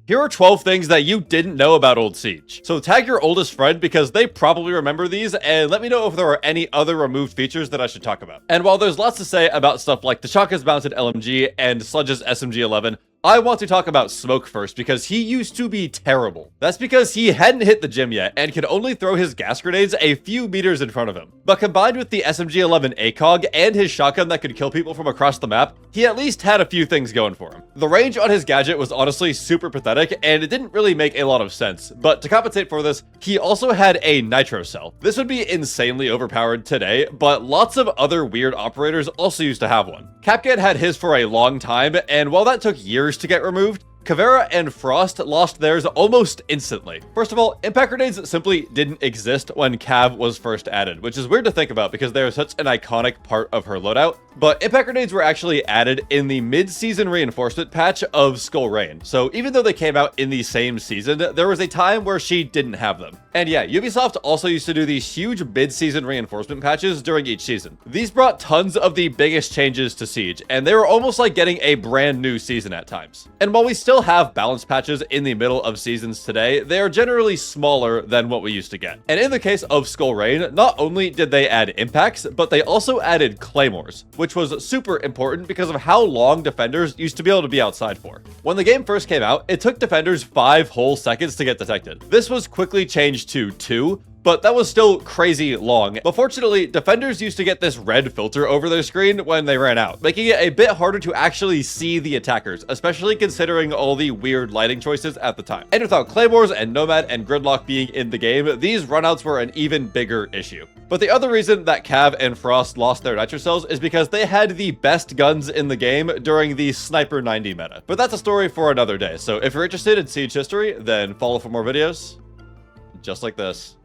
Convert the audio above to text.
Here are 12 things that you didn't know about Old Siege. So tag your oldest friend because they probably remember these, and let me know if there are any other removed features that I should talk about. And while there's lots to say about stuff like Tachanka's mounted LMG and Sludge's SMG-11, I want to talk about Smoke first because he used to be terrible. That's because he hadn't hit the gym yet and could only throw his gas grenades a few meters in front of him. But combined with the SMG-11 ACOG and his shotgun that could kill people from across the map, he at least had a few things going for him. The range on his gadget was honestly super pathetic and it didn't really make a lot of sense, but to compensate for this, he also had a nitro cell. This would be insanely overpowered today, but lots of other weird operators also used to have one. Capcan had his for a long time, and while that took years to get removed, Caveira and Frost lost theirs almost instantly. First of all, impact grenades simply didn't exist when Cav was first added, which is weird to think about because they are such an iconic part of her loadout. But impact grenades were actually added in the mid-season reinforcement patch of Skull Rain. So even though they came out in the same season, there was a time where she didn't have them. And yeah, Ubisoft also used to do these huge mid-season reinforcement patches during each season. These brought tons of the biggest changes to Siege, and they were almost like getting a brand new season at times. And while we still have balance patches in the middle of seasons today, they are generally smaller than what we used to get. And in the case of Skull Rain, not only did they add impacts, but they also added claymores, which was super important because of how long defenders used to be able to be outside for. When the game first came out, it took defenders 5 whole seconds to get detected. This was quickly changed to 2, but that was still crazy long. But fortunately, defenders used to get this red filter over their screen when they ran out, making it a bit harder to actually see the attackers, especially considering all the weird lighting choices at the time. And without claymores and Nomad and Gridlock being in the game, these runouts were an even bigger issue. But the other reason that Cav and Frost lost their nitro cells is because they had the best guns in the game during the Sniper 90 meta. But that's a story for another day, so if you're interested in Siege history, then follow for more videos just like this.